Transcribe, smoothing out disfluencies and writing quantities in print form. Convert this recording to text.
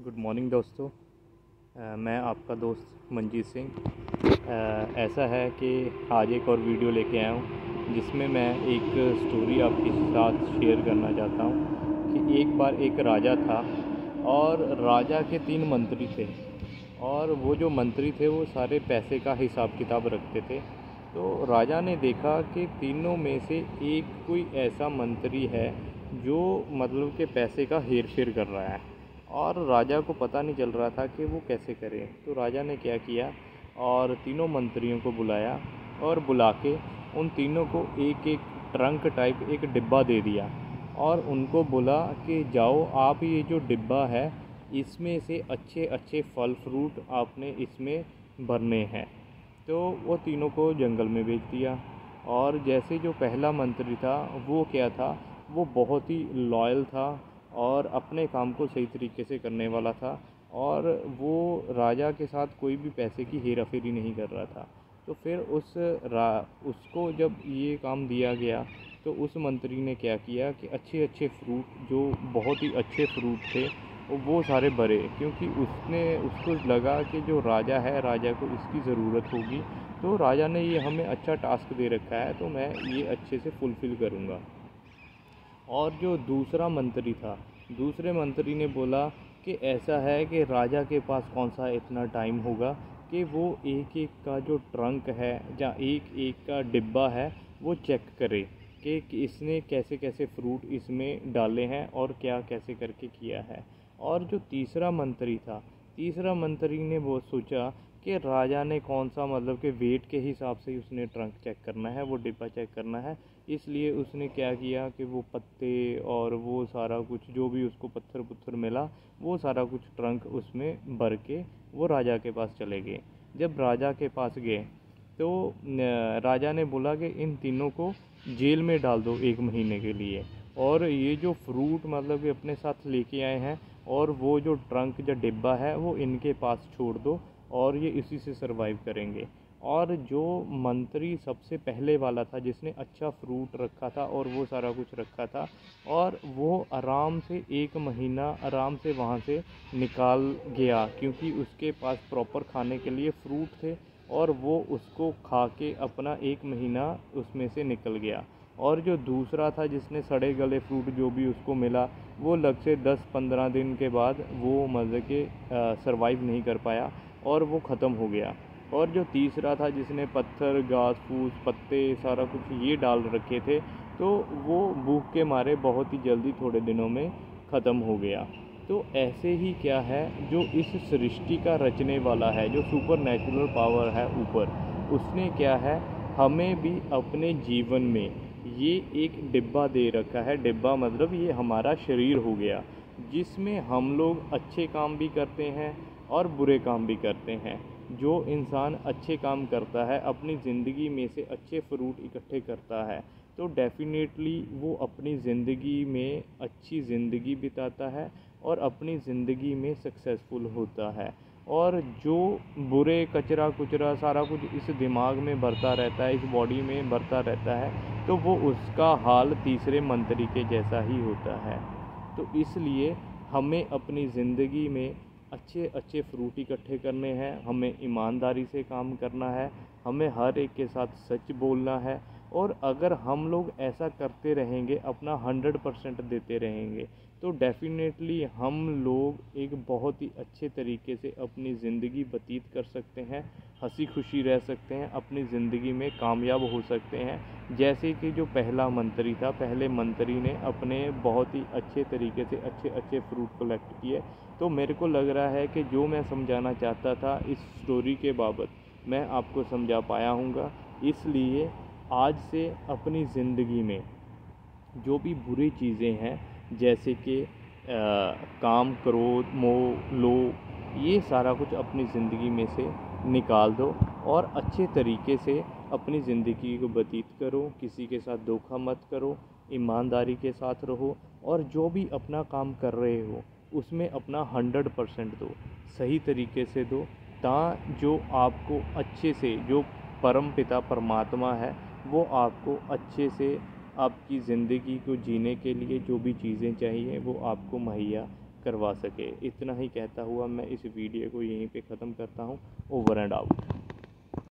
Good morning दोस्तों। मैं आपका दोस्त मंजीत सिंह। ऐसा है कि आज एक और वीडियो लेके आया हूँ जिसमें मैं एक स्टोरी आपके साथ शेयर करना चाहता हूँ कि एक बार एक राजा था और राजा के 3 मंत्री थे। और वो जो मंत्री थे वो सारे पैसे का हिसाब किताब रखते थे। तो राजा ने देखा कि तीनों में से एक कोई ऐसा मंत्री है जो मतलब कि पैसे का हेर फेर कर रहा है और राजा को पता नहीं चल रहा था कि वो कैसे करे। तो राजा ने क्या किया और तीनों मंत्रियों को बुलाया और बुला के उन तीनों को एक एक ट्रंक टाइप एक डिब्बा दे दिया और उनको बोला कि जाओ आप ये जो डिब्बा है इसमें से अच्छे अच्छे फल फ्रूट आपने इसमें भरने हैं। तो वो तीनों को जंगल में भेज दिया। और जैसे जो पहला मंत्री था वो क्या था, वो बहुत ही लॉयल था और अपने काम को सही तरीके से करने वाला था और वो राजा के साथ कोई भी पैसे की हेरा फेरी नहीं कर रहा था। तो फिर उसको जब ये काम दिया गया तो उस मंत्री ने क्या किया कि अच्छे अच्छे फ्रूट जो बहुत ही अच्छे फ्रूट थे वो सारे भरे, क्योंकि उसको लगा कि जो राजा है राजा को इसकी ज़रूरत होगी। तो राजा ने ये हमें अच्छा टास्क दे रखा है तो मैं ये अच्छे से फुलफ़िल करूँगा। और जो दूसरा मंत्री था, दूसरे मंत्री ने बोला कि ऐसा है कि राजा के पास कौन सा इतना टाइम होगा कि वो एक एक का जो ट्रंक है या एक एक का डिब्बा है वो चेक करे कि इसने कैसे कैसे फ्रूट इसमें डाले हैं और क्या कैसे करके किया है। और जो तीसरा मंत्री था, तीसरा मंत्री ने वो सोचा कि राजा ने कौन सा मतलब कि वेट के हिसाब से उसने ट्रंक चेक करना है, वो डिब्बा चेक करना है। इसलिए उसने क्या किया कि वो पत्ते और वो सारा कुछ जो भी उसको पत्थर पुत्थर मिला वो सारा कुछ ट्रंक उसमें भर के वो राजा के पास चले गए। जब राजा के पास गए तो राजा ने बोला कि इन तीनों को जेल में डाल दो 1 महीने के लिए और ये जो फ्रूट मतलब कि अपने साथ लेके आए हैं और वो जो ट्रंक या डिब्बा है वो इनके पास छोड़ दो और ये इसी से सरवाइव करेंगे। और जो मंत्री सबसे पहले वाला था जिसने अच्छा फ्रूट रखा था और वो सारा कुछ रखा था और वो आराम से 1 महीना आराम से वहाँ से निकाल गया, क्योंकि उसके पास प्रॉपर खाने के लिए फ्रूट थे और वो उसको खा के अपना 1 महीना उसमें से निकल गया। और जो दूसरा था जिसने सड़े गले फ्रूट जो भी उसको मिला वो लग से 10-15 दिन के बाद वो मतलब के सरवाइव नहीं कर पाया और वो ख़त्म हो गया। और जो तीसरा था जिसने पत्थर घास फूस पत्ते सारा कुछ ये डाल रखे थे तो वो भूख के मारे बहुत ही जल्दी थोड़े दिनों में ख़त्म हो गया। तो ऐसे ही क्या है, जो इस सृष्टि का रचने वाला है, जो सुपर नेचुरल पावर है ऊपर, उसने क्या है हमें भी अपने जीवन में ये एक डिब्बा दे रखा है। डिब्बा मतलब ये हमारा शरीर हो गया जिसमें हम लोग अच्छे काम भी करते हैं और बुरे काम भी करते हैं। जो इंसान अच्छे काम करता है अपनी ज़िंदगी में से अच्छे फ्रूट इकट्ठे करता है तो डेफिनेटली वो अपनी ज़िंदगी में अच्छी ज़िंदगी बिताता है और अपनी ज़िंदगी में सक्सेसफुल होता है। और जो बुरे कचरा कुचरा सारा कुछ इस दिमाग में भरता रहता है, इस बॉडी में भरता रहता है, तो वो उसका हाल तीसरे मंत्री के जैसा ही होता है। तो इसलिए हमें अपनी ज़िंदगी में अच्छे अच्छे फ्रूट इकट्ठे करने हैं, हमें ईमानदारी से काम करना है, हमें हर एक के साथ सच बोलना है। और अगर हम लोग ऐसा करते रहेंगे, अपना 100% देते रहेंगे, तो डेफिनेटली हम लोग एक बहुत ही अच्छे तरीके से अपनी ज़िंदगी व्यतीत कर सकते हैं, हंसी खुशी रह सकते हैं, अपनी ज़िंदगी में कामयाब हो सकते हैं। जैसे कि जो पहला मंत्री था, पहले मंत्री ने अपने बहुत ही अच्छे तरीके से अच्छे अच्छे फ्रूट कलेक्ट किए। तो मेरे को लग रहा है कि जो मैं समझाना चाहता था इस स्टोरी के बाबत मैं आपको समझा पाया हूँगा। इसलिए आज से अपनी ज़िंदगी में जो भी बुरी चीज़ें हैं जैसे कि काम क्रोध मोह लोभ ये सारा कुछ अपनी ज़िंदगी में से निकाल दो और अच्छे तरीके से अपनी ज़िंदगी को व्यतीत करो। किसी के साथ धोखा मत करो, ईमानदारी के साथ रहो और जो भी अपना काम कर रहे हो उसमें अपना 100% दो, सही तरीके से दो, जो आपको अच्छे से जो परम पिता परमात्मा है वो आपको अच्छे से आपकी ज़िंदगी को जीने के लिए जो भी चीज़ें चाहिए वो आपको मुहैया करवा सके। इतना ही कहता हुआ मैं इस वीडियो को यहीं पे ख़त्म करता हूँ। Over and out.